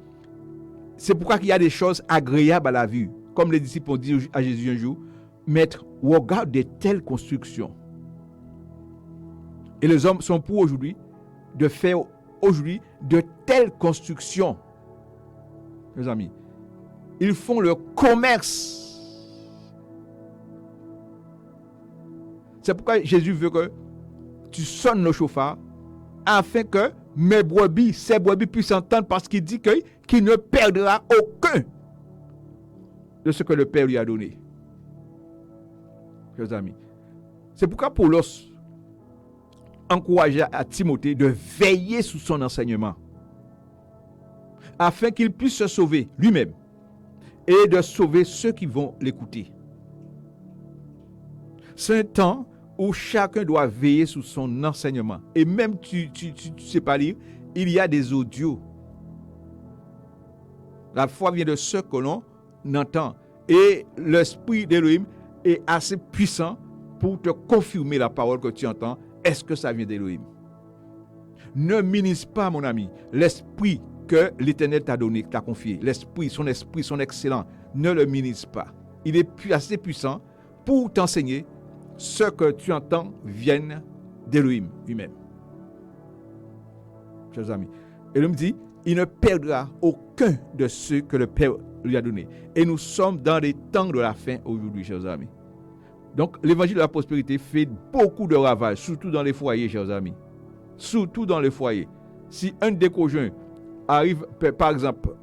c'est pourquoi il y a des choses agréables à la vue. Comme les disciples ont dit à Jésus un jour, Maître, regarde de telles constructions. Et les hommes sont pour aujourd'hui de faire aujourd'hui de telles constructions. Mes amis, ils font le commerce. C'est pourquoi Jésus veut que tu sonnes le chauffard afin que mes brebis, ces brebis puissent entendre, parce qu'il dit qu'il ne perdra aucun de ce que le Père lui a donné. Chers amis, c'est pourquoi Paulos encourageait à Timothée de veiller sous son enseignement afin qu'il puisse se sauver lui-même et de sauver ceux qui vont l'écouter. C'est un temps où chacun doit veiller sous son enseignement. Et même tu sais pas lire, il y a des audios. La foi vient de ce que l'on entend. Et l'esprit d'Élohim est assez puissant pour te confirmer la parole que tu entends. Est-ce que ça vient d'Élohim? Ne minimise pas, mon ami, l'esprit que l'Éternel t'a donné, t'a confié. L'esprit, son excellent. Ne le minimise pas. Il est assez puissant pour t'enseigner ce que tu entends vienne d'Élohim lui-même. Chers amis, Élohim dit, il ne perdra aucun de ceux que le Père lui a donné. Et nous sommes dans les temps de la fin aujourd'hui, chers amis. Donc, l'évangile de la prospérité fait beaucoup de ravages, surtout dans les foyers, chers amis. Surtout dans les foyers. Si un des conjoints arrive, par exemple,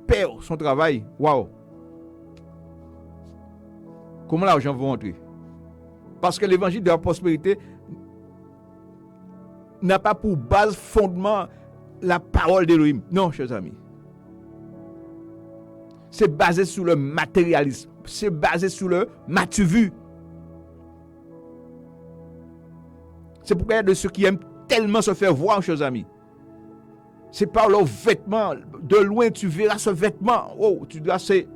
perd son travail, waouh! Comment l'argent va entrer? Parce que l'évangile de la prospérité n'a pas pour base, fondement, la parole d'Élohim. Non, chers amis. C'est basé sur le matérialisme. C'est basé sur le m'as-tu vu. C'est pourquoi il y a de ceux qui aiment tellement se faire voir, chers amis. C'est par leurs vêtements. De loin, tu verras ce vêtement. Oh, tu dois, c'est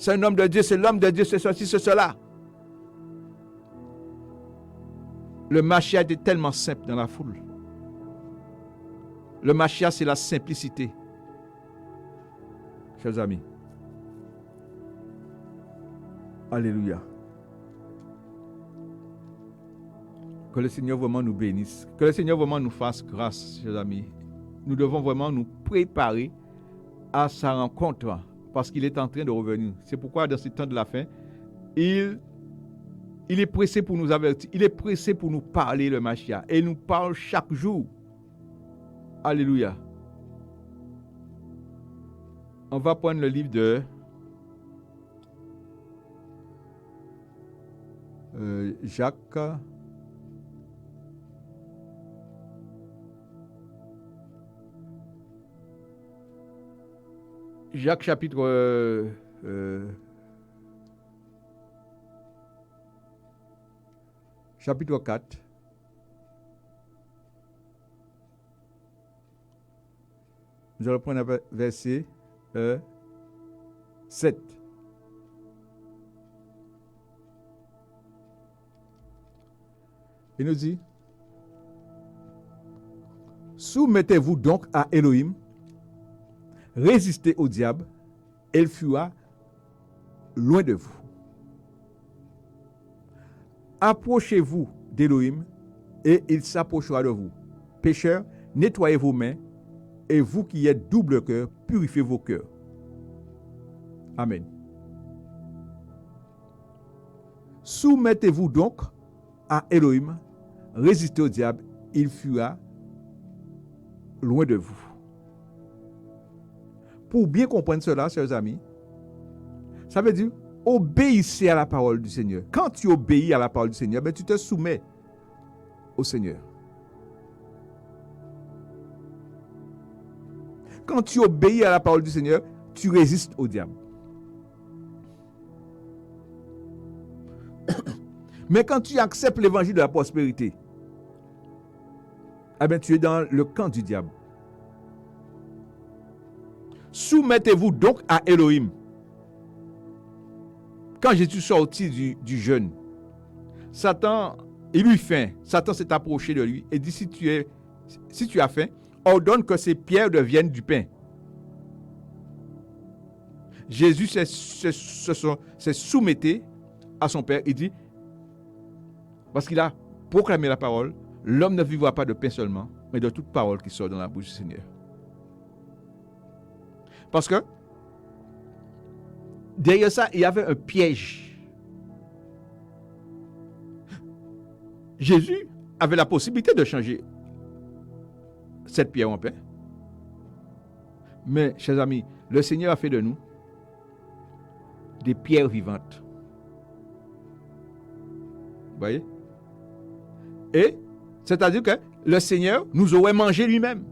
un homme de Dieu, c'est l'homme de Dieu, c'est ceci, c'est cela. Le Mashiach était tellement simple dans la foule. Le Mashiach, c'est la simplicité. Chers amis. Alléluia. Que le Seigneur vraiment nous bénisse. Que le Seigneur vraiment nous fasse grâce, chers amis. Nous devons vraiment nous préparer à sa rencontre parce qu'il est en train de revenir. C'est pourquoi dans ce temps de la fin, il est pressé pour nous avertir. Il est pressé pour nous parler, le Mashiach. Et il nous parle chaque jour. Alléluia. On va prendre le livre de Jacques. Jacques chapitre chapitre 4. Nous allons prendre verset 7. Il nous dit, soumettez-vous donc à Elohim, résistez au diable, et il fuira loin de vous. Approchez-vous d'Elohim, et il s'approchera de vous. Pécheurs, nettoyez vos mains, Et vous qui êtes double cœur, purifiez vos cœurs. Amen. Soumettez-vous donc à Elohim, résistez au diable, il fuira loin de vous. Pour bien comprendre cela, chers amis, ça veut dire obéissez à la parole du Seigneur. Quand tu obéis à la parole du Seigneur, ben, tu te soumets au Seigneur. Quand tu obéis à la parole du Seigneur, tu résistes au diable. Mais quand tu acceptes l'évangile de la prospérité, eh bien, tu es dans le camp du diable. Soumettez-vous donc à Elohim. Quand Jésus sortit du jeûne, Satan, il eut faim. Satan s'est approché de lui et dit, si tu as faim, ordonne que ces pierres deviennent du pain. Jésus s'est soumetté à son Père. Il dit, parce qu'il a proclamé la parole, l'homme ne vivra pas de pain seulement, mais de toute parole qui sort dans la bouche du Seigneur. Parce que derrière ça, il y avait un piège. Jésus avait la possibilité de changer cette pierre en pain. Mais, chers amis, le Seigneur a fait de nous des pierres vivantes. Vous voyez? Et, c'est-à-dire que le Seigneur nous aurait mangé lui-même.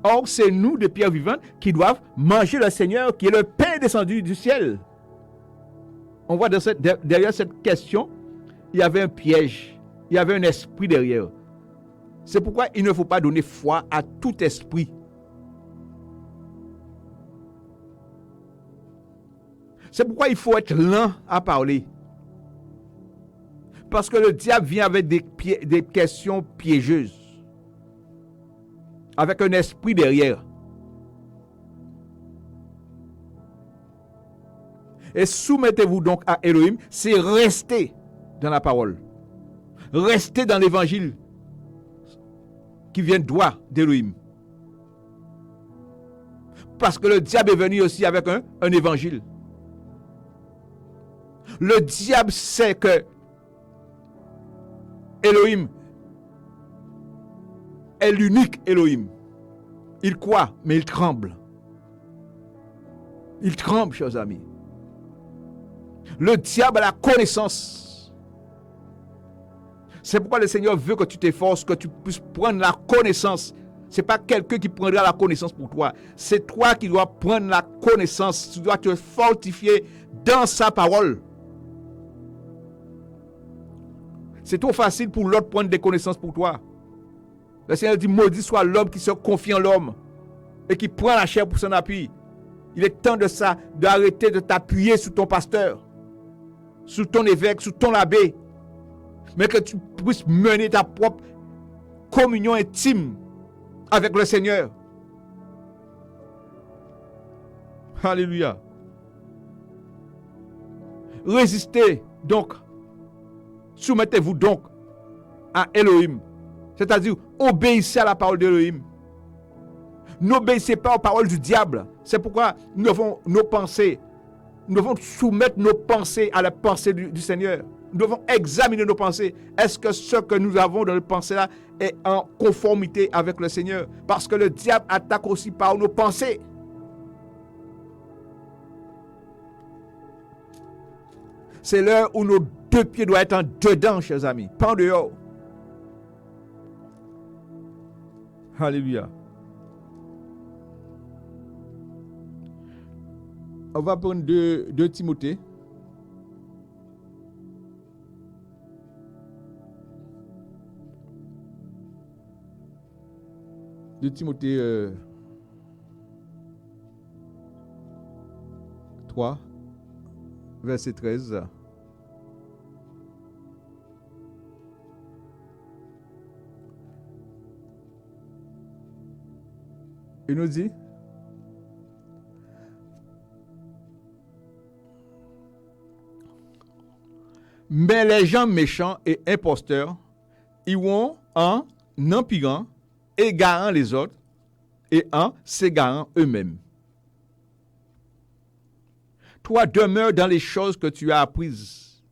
Or, c'est nous, des pierres vivantes, qui doivent manger le Seigneur, qui est le pain descendu du ciel. On voit derrière cette question, il y avait un piège, il y avait un esprit derrière. C'est pourquoi il ne faut pas donner foi à tout esprit. C'est pourquoi il faut être lent à parler. Parce que le diable vient avec des questions piégeuses. Avec un esprit derrière. Et soumettez-vous donc à Elohim, c'est rester dans la parole. Rester dans l'évangile qui vient droit d'Elohim. Parce que le diable est venu aussi avec un évangile. Le diable sait que Elohim est l'unique Elohim. Il croit, mais il tremble. Il tremble, chers amis. Le diable a la connaissance. C'est pourquoi le Seigneur veut que tu t'efforces, que tu puisses prendre la connaissance. Ce n'est pas quelqu'un qui prendra la connaissance pour toi. C'est toi qui dois prendre la connaissance. Tu dois te fortifier dans sa parole. C'est trop facile pour l'autre de prendre des connaissances pour toi. Le Seigneur dit, maudit soit l'homme qui se confie en l'homme et qui prend la chair pour son appui. Il est temps de ça, d'arrêter de t'appuyer sur ton pasteur, sur ton évêque, sur ton abbé, mais que tu puisses mener ta propre communion intime avec le Seigneur. Alléluia. Résistez donc, soumettez-vous donc à Elohim. C'est-à-dire, obéissez à la parole d'Elohim. N'obéissez pas aux paroles du diable. C'est pourquoi nous devons nos pensées, nous devons soumettre nos pensées à la pensée du Seigneur. Nous devons examiner nos pensées. Est-ce que ce que nous avons dans les pensées-là est en conformité avec le Seigneur? Parce que le diable attaque aussi par nos pensées. C'est l'heure où nos deux pieds doivent être en dedans, chers amis, pas en dehors. Alléluia. On va prendre 2 Timothée. De Timothée 3, verset 13. Il nous dit, mais les gens méchants et imposteurs iront en empirant, égarant les autres et en s'égarant eux-mêmes. Toi, demeure dans les choses que tu as apprises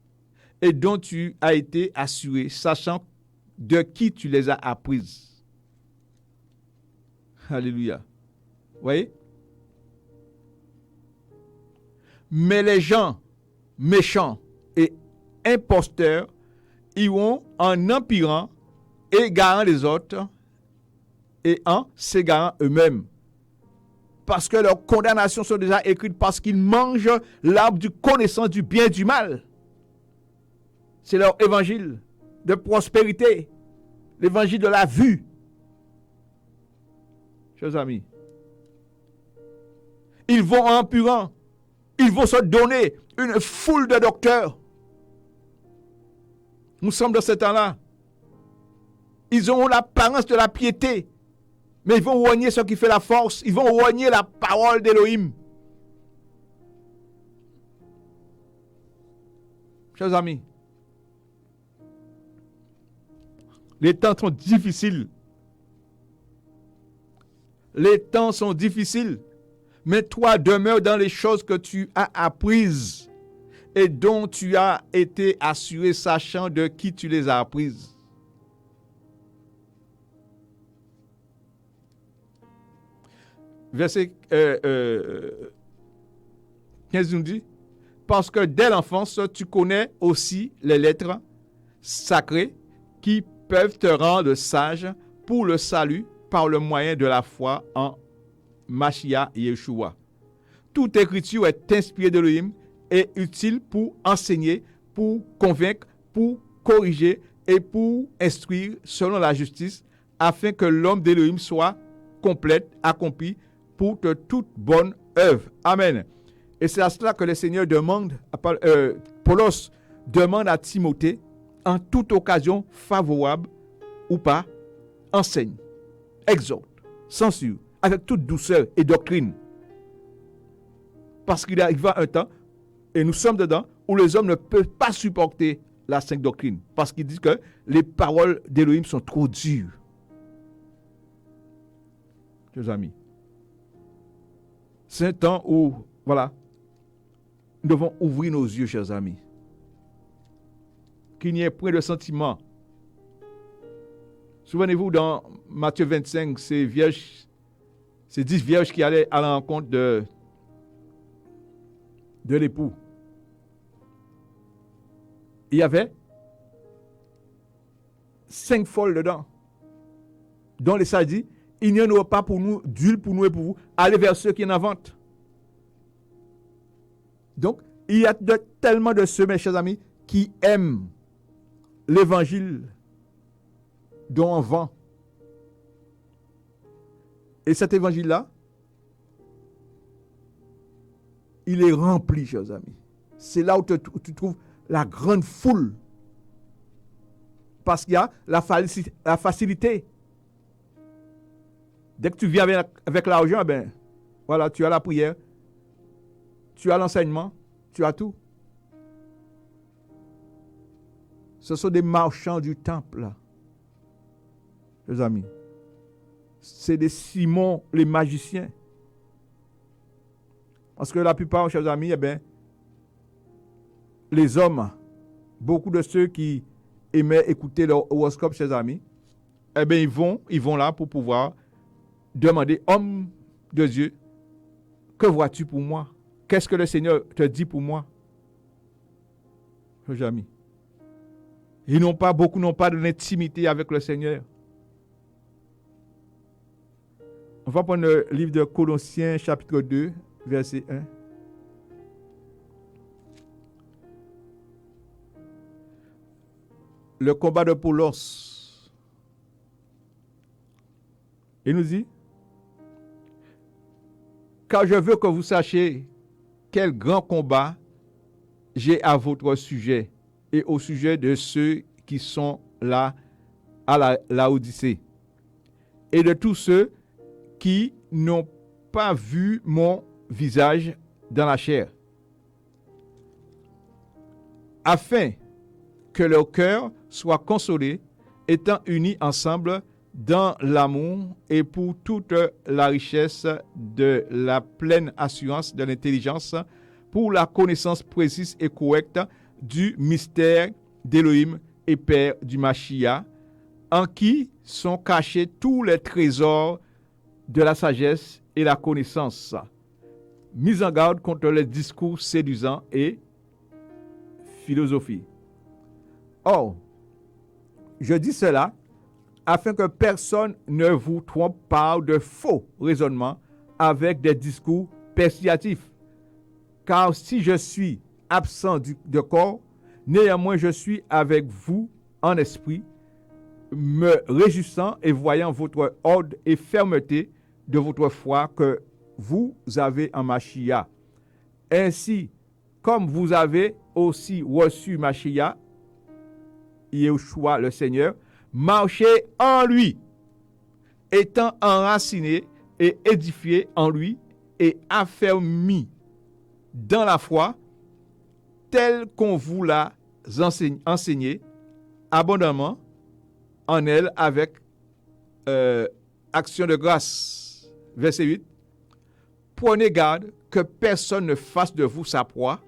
et dont tu as été assuré, sachant de qui tu les as apprises. Alléluia. Vous voyez? Mais les gens méchants et imposteurs iront en empirant, égarant les autres et en s'égarant eux-mêmes. Parce que leurs condamnations sont déjà écrites, parce qu'ils mangent l'arbre du connaissance du bien et du mal. C'est leur évangile de prospérité, l'évangile de la vue. Chers amis, ils vont en empirant, ils vont se donner une foule de docteurs. Nous sommes dans ce temps-là. Ils auront l'apparence de la piété, mais ils vont renier ce qui fait la force. Ils vont renier la parole d'Élohim. Chers amis, les temps sont difficiles. Les temps sont difficiles. Mais toi, demeure dans les choses que tu as apprises et dont tu as été assuré, sachant de qui tu les as apprises. Verset 15 nous dit, parce que dès l'enfance, tu connais aussi les lettres sacrées qui peuvent te rendre sage pour le salut par le moyen de la foi en Mashiach Yeshua. Toute écriture est inspirée d'Elohim et utile pour enseigner, pour convaincre, pour corriger et pour instruire selon la justice, afin que l'homme d'Elohim soit complète, accompli pour toute bonne œuvre. Amen. Et c'est à cela que le Seigneur demande, Paulos demande à Timothée, en toute occasion favorable ou pas, enseigne, exhorte, censure, avec toute douceur et doctrine. Parce qu'il arrivera un temps, et nous sommes dedans, où les hommes ne peuvent pas supporter la sainte doctrine. Parce qu'ils disent que les paroles d'Élohim sont trop dures. Chers amis, c'est un temps où, voilà, nous devons ouvrir nos yeux, chers amis. Qu'il n'y ait point de sentiment. Souvenez-vous, dans Matthieu 25, ces 10 vierges qui allaient à la rencontre de l'époux. Il y avait 5 folles dedans, dont les sages disent, il n'y en aura pas pour nous, d'huile pour nous et pour vous. Allez vers ceux qui en inventent. Donc, il y a tellement de ceux, mes chers amis, qui aiment l'évangile dont on vend. Et cet évangile-là, il est rempli, chers amis. C'est là où tu trouves la grande foule. Parce qu'il y a la facilité. Dès que tu viens avec l'argent, ben, voilà, tu as la prière, tu as l'enseignement, tu as tout. Ce sont des marchands du temple, là. Les amis. C'est des Simon, les magiciens. Parce que la plupart, chers amis, eh bien, les hommes, beaucoup de ceux qui aimaient écouter leur horoscope, chers amis, eh bien, ils vont là pour pouvoir demander, homme de Dieu, que vois-tu pour moi? Qu'est-ce que le Seigneur te dit pour moi? Chers amis, beaucoup n'ont pas de l'intimité avec le Seigneur. On va prendre le livre de Colossiens, chapitre 2, verset 1. Le combat de Paulos. Il nous dit, car je veux que vous sachiez quel grand combat j'ai à votre sujet et au sujet de ceux qui sont là à la Laodicée et de tous ceux qui n'ont pas vu mon visage dans la chair, afin que leur cœur soit consolé, étant unis ensemble dans l'amour et pour toute la richesse de la pleine assurance de l'intelligence, pour la connaissance précise et correcte du mystère d'Élohim et Père du Mashiach, en qui sont cachés tous les trésors de la sagesse et la connaissance. Mise en garde contre les discours séduisants et philosophie. Or, je dis cela afin que personne ne vous trompe par de faux raisonnements avec des discours persuasifs. Car si je suis absent de corps, néanmoins je suis avec vous en esprit, me réjouissant et voyant votre ordre et fermeté de votre foi que vous avez en Mashiach. Ainsi, comme vous avez aussi reçu Mashiach, Yeshua le Seigneur, marchez en lui, étant enraciné et édifié en lui et affermi dans la foi, tel qu'on vous l'a enseigné abondamment en elle avec action de grâce. Verset 8. Prenez garde que personne ne fasse de vous sa proie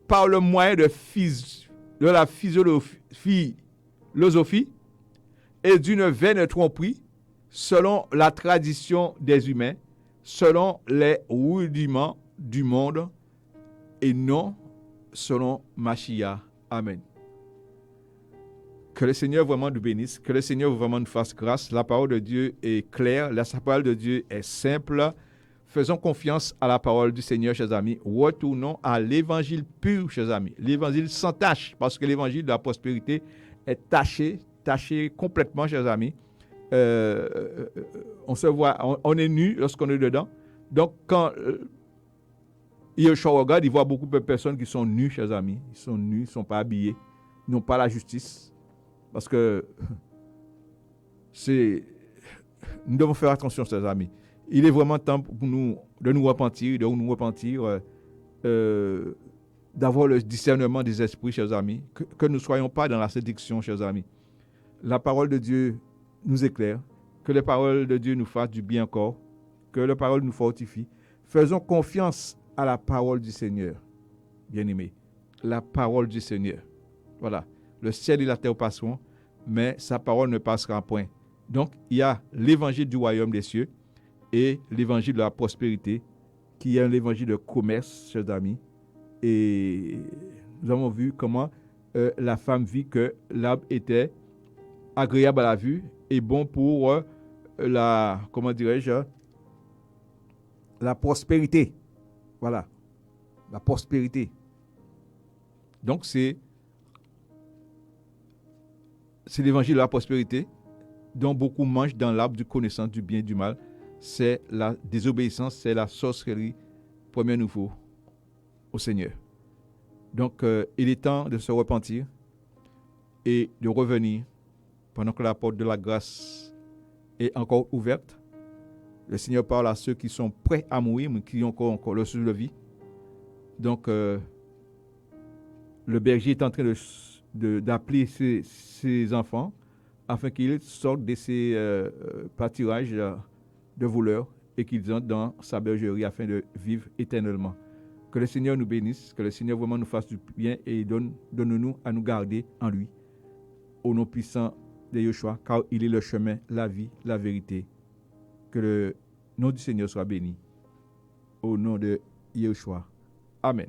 par le moyen de la philosophie et d'une vaine tromperie selon la tradition des humains, selon les rudiments du monde et non selon Mashiach. Amen. Que le Seigneur vraiment nous bénisse, que le Seigneur vraiment nous fasse grâce. La parole de Dieu est claire, la parole de Dieu est simple. Faisons confiance à la parole du Seigneur, chers amis. Retournons à l'évangile pur, chers amis. L'évangile sans tache, parce que l'évangile de la prospérité est taché complètement, chers amis. On se voit, on est nu lorsqu'on est dedans. Donc, quand Yeshua regarde, il voit beaucoup de personnes qui sont nues, chers amis. Ils sont nus, ils ne sont pas habillés, ils n'ont pas la justice. Parce que nous devons faire attention, chers amis. Il est vraiment temps pour nous de nous repentir, d'avoir le discernement des esprits, chers amis, que nous ne soyons pas dans la séduction, chers amis. La parole de Dieu nous éclaire, que les paroles de Dieu nous fassent du bien encore, que la parole nous fortifie. Faisons confiance à la parole du Seigneur, bien-aimés. La parole du Seigneur. Voilà. Le ciel et la terre passeront, mais sa parole ne passera point. Donc, il y a l'évangile du royaume des cieux et l'évangile de la prospérité, qui est l'évangile de commerce, chers amis. Et nous avons vu comment la femme vit que l'arbre était agréable à la vue et bon pour la prospérité. Voilà, la prospérité. Donc, c'est l'évangile de la prospérité dont beaucoup mangent dans l'arbre du connaissance du bien et du mal. C'est la désobéissance, c'est la sorcellerie, premier nouveau au Seigneur. Donc, il est temps de se repentir et de revenir pendant que la porte de la grâce est encore ouverte. Le Seigneur parle à ceux qui sont prêts à mourir, mais qui ont encore le souffle de vie. Donc, le berger est en train d'appeler ses enfants afin qu'ils sortent de ces pâturages de voleurs et qu'ils entrent dans sa bergerie afin de vivre éternellement. Que le Seigneur nous bénisse, que le Seigneur vraiment nous fasse du bien et donne-nous à nous garder en lui. Au nom puissant de Yeshua, car il est le chemin, la vie, la vérité. Que le nom du Seigneur soit béni. Au nom de Yeshua. Amen.